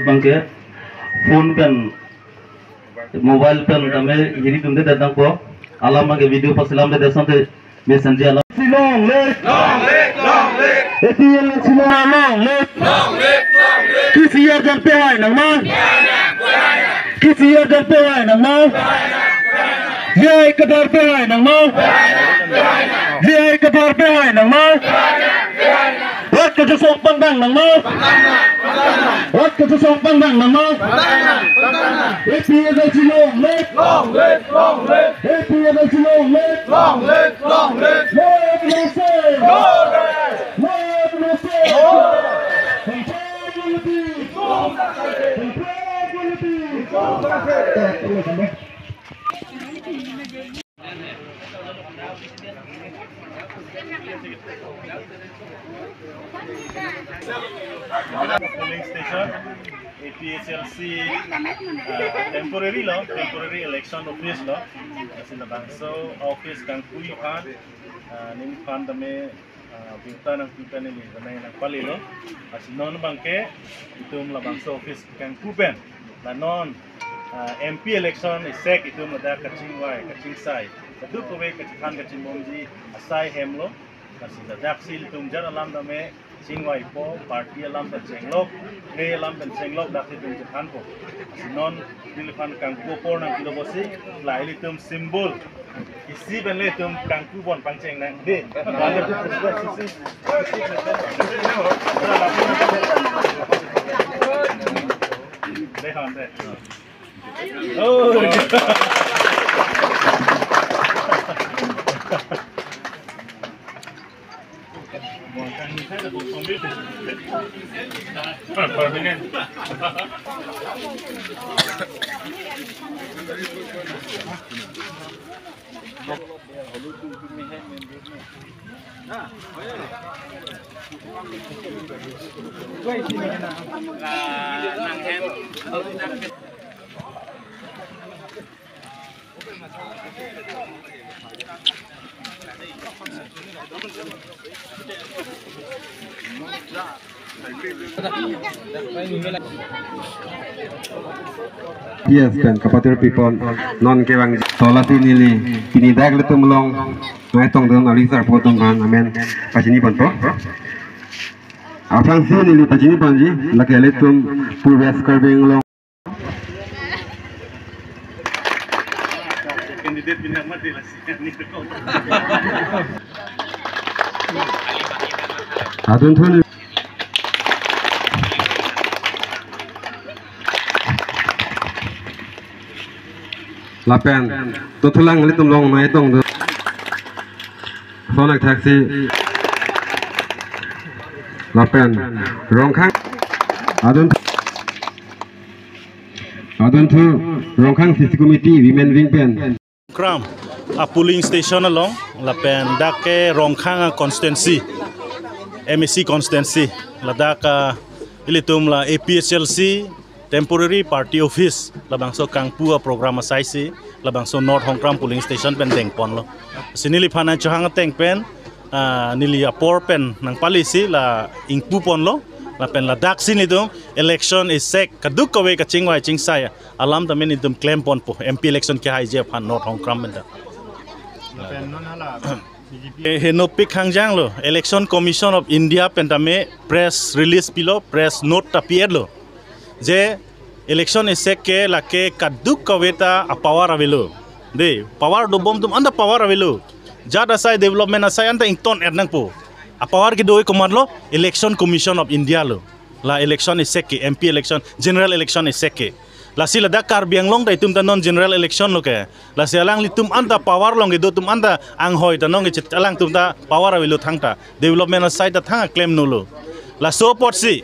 bangke phone pen mobile pen tame hiri tunde dadang ko alama ke video pasilam de desante messenger alam long leg etiel silong long leg kisiya jan pe hai nang ma kisiya jan pe hai nang ma ye kadar pe hai nang ma ye kadar pe hai nang ma wat ke sok pandang nang ma wat ke sok pandang nang ma etiel jan silong leg etiel jan silong leg Polling station, APHLC temporary election office lo, sila bangso office kang kui pan, ning pan dame binta ng kita nili dame ng palilo, non bangke itum la bangso office kang kupen, la non MP election isek itum la da kaching wai kaching sai, kadu kowe kaching bomji asai hemlo, sila daksil itum jar alam dame Singwai po party alam dan senglok, re alam dan senglok dati tunjuk hanpo. Non dilipan kangku por nang kilobosi, lai litum simbol. Isi benle tum kangku bon pangceng nang de. Ada sisi. Dehan deh. Oh. Yes, kan kapatir people non kewang solati nili kini dak letum long naitong dong alisar potong kan amen pasini panto afang si nili pasini panji laki letum purves karbeng long Kandidat binamat di lasian ni ko. adun thun lapen tutulang litum long naitong do sonak taxi lapen rongkhang adun thu rongkhang city committee women wing pen Kram a polling station along lapen dake rongkhang constituency MEC constituency ladaka ilitum la APHLC temporary party office labangso kangpua program asaisi labangso North Hongkram polling station pen tengpon lo sinili phana chahang tengpen nili apor pen nang palisi la ingpu pon lo la pen la dak sinidum election is sek kaduk kawe ka chingwai chingsai alam tamen idum claim pon po MP election ke haije phan North Hongkram men da Henopik hangjang lo election commission of India pentame press release pilo press note tapier lo je election isek ke lake kaduk kaweta a power avelo de power do bom tum anda power avelo jada sai development asai anta ington ernang po a power ki doi command lo election commission of India lo la election isek ke MP election general election isek ke la sila dakar biang long dai tum ta non general election lo ke la sialang li tum anda power long do tum anda ang hoi ta nong chit alang tum ta power avelo thangta development asai ta thang claim no lo la so pot si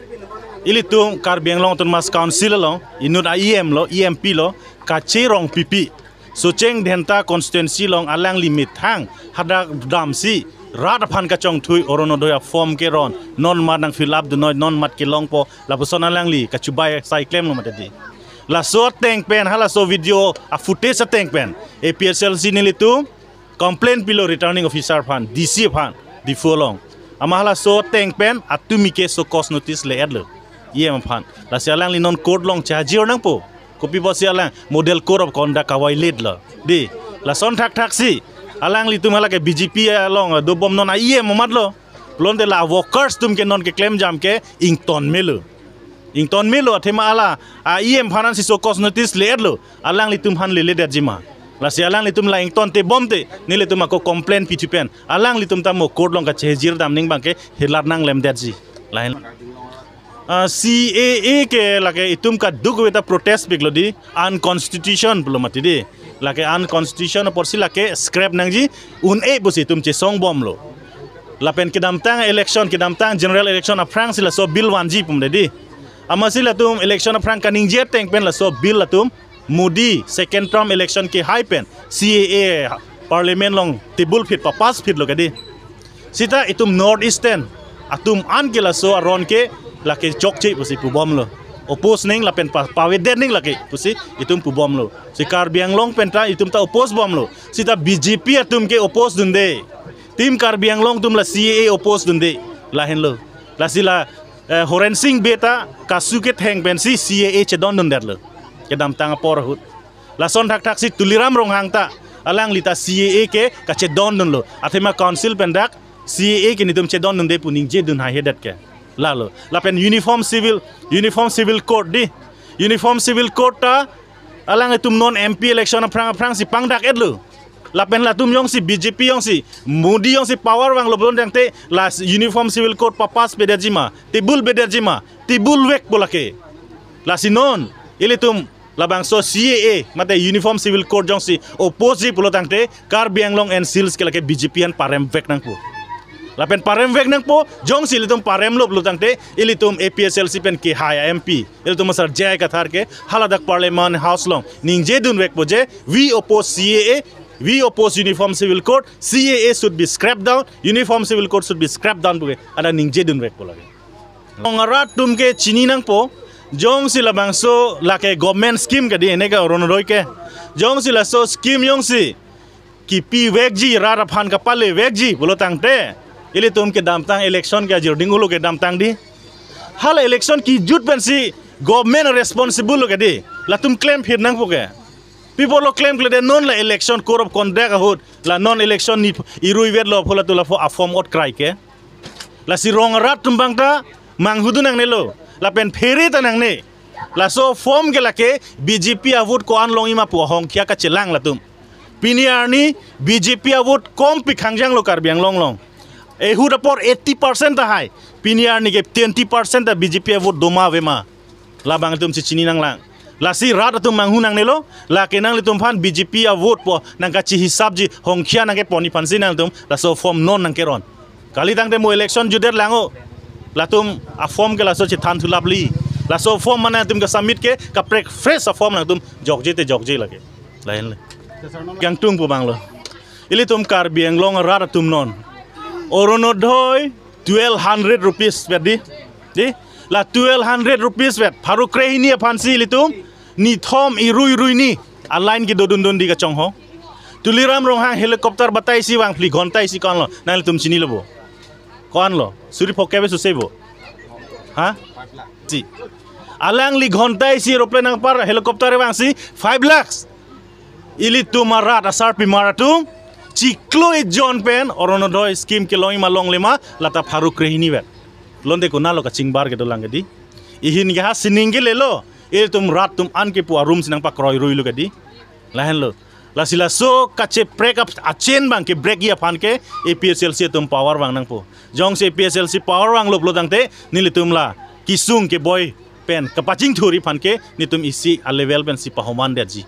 ilitum Karbiang long tun mas council lo inut IEM lo EMP lo kachi rong pipi so cheng dhenta constituency long alang limit hang hada dam si rat phan ka chong thui orono doya form ke ron non mat nang fill up the non mat ke long po la person alang li ka chubai sai claim lo matadi la so teng pen hala so video a footage sa teng pen APHLC nilitum complaint below returning officer phan DC phan di folong amahala so teng pen atumi ke so cost notice le adlo Iya maphan. La sialang li non code long charger nang po. Kopi bo sialang model code of conduct kawai lead lo. Di. La son thak si. Alang li tum hala ke BGP long do bom non iya mamat lo. Plon de la workers tum ke non ke claim jam ke ington melu. Ington melu thema ala iya phanan si sokos notice le lo. Alang li tum han le der jima. La sialang li tum la ington te bom te ni le tum ko complain pitupen. Alang li tum ta mo code long ka chejir dam ning bang ke hilar nang lem der ji. Lain CAA ke lake itum ka duk weta protest biglo di unconstitution belum mati di lake unconstitution porsi lake scrap nangji busi itum che song bom lo lapen kedam tang election kedam tang general election aprang sila so bill 1G pum di amasila tum election aprang kaning jet teng pen la so bill la tum mudi second term election ke high pen CAA parliament long tibul fit pa pass fit lo kadi sita itum northeastern atum an ke la so aron ke laki chokci pusi pubom lo opos ning lapen paweder ning laki pusi itum pubom lo si Karbi Anglong penta itum ta opos bom lo sita BJP atum ke opos dunde tim Karbi Anglong tum la CAA opos dunde lahen lo la sila Horen Singh beta kasuke theng pen si CAA chedon dunder lo kedam tang por hut la son thak si tuliram rong hang ta alang lita CAA ke ka chedon dun lo athema council pendak CAA ke nitum chedon dunde puning je dun ha hedat ke lalu lapen uniform civil code di uniform civil code ta alang itum non MP election aprang si pangdak edlu lapen latum yong si BJP yong si Modi yong si power wang loblon yang te la uniform civil code papas bederjima tibul wek bolake la sinon ilitum labang so CAA mate uniform civil code yong si opposite pulotang te Karbi Anglong and Sils ke lake BJP an parem vek nang pu lapen parem vek nang po jong silitum parem lop lutang te ilitum APSLC pen ke haya MP ilitum masar jay kathar ke haladak parliament house long ningje dun vek po je we oppose CAA we oppose uniform civil code CAA should be scrapped down uniform civil code should be scrapped down po ada ningje dun vek po lagi ngarat tum ke chini nang po jong sila bangso lake government scheme ka di enega ronodoi ke jong sila so scheme yong si kipi vek ji rara phan ka pale vek ji bolotang te ili tum ke damtang election ke jirding ulo ke damtang di hal election ki jut pensi government responsible lo ke di la tum claim phir nang po ke people lo claim kle de non la election code of conduct hot la non election ni irui vet lo phola tu la fo a form ot cry ke la si rong rat tum bangta mang hudu nang ne lo la pen pheri ta nang ne la so form ke la ke BJP avut ko an long ima pu hong khia ka chelang la tum piniar ni BJP avut kom pi khangjang lo Karbi Anglong long ehud apor 80% ta hai piniar ni ke 20% ta BJP vote doma vema labang tum chini nang lang la si rat tum manghu nang nelo la kenang litum phan BJP vote po nang ka chi hisab ji hongkhia nang ke poni phansi nang tum la so form non nang ke ron kali tang te mo election judet lango la tum a form ke la so chi than thulapli la so form mana tum ka submit ke ka prek fresh a form nang tum jokje lage lain le kyang tung po banglo ili tum Karbi Anglong rat tum non Oronodoi 1200 rupees vet di la 1200 rupees vet paru krehini phansi litum ni thom irui ni align ki dodun di ka chong ho tuliram rong hang helicopter batai si wang pli gontai si kon lo na litum chini lobo kon lo suri phokebe su sebo ha si alang li gontai si aeroplane ang par helicopter wang si 5 lakhs ili tumarat asar pi maratum Ciklo John Pen Oronodoi scheme ke longi malong lema lata Faruk Rehini vet londe ko nalo ka chingbar ke dolang gadi ihin ge ha sininge lelo tum rat tum an ke pu room sinang pa kroi roi lo gadi lahen lo la sila so kache break up achen bang ke break ya pan ke APSLC tum power bang nang po jong se APSLC power bang lo blodang te nilitum la kisung ke boy pen kapaching thuri pan ke nitum isi a level pen si pahoman derji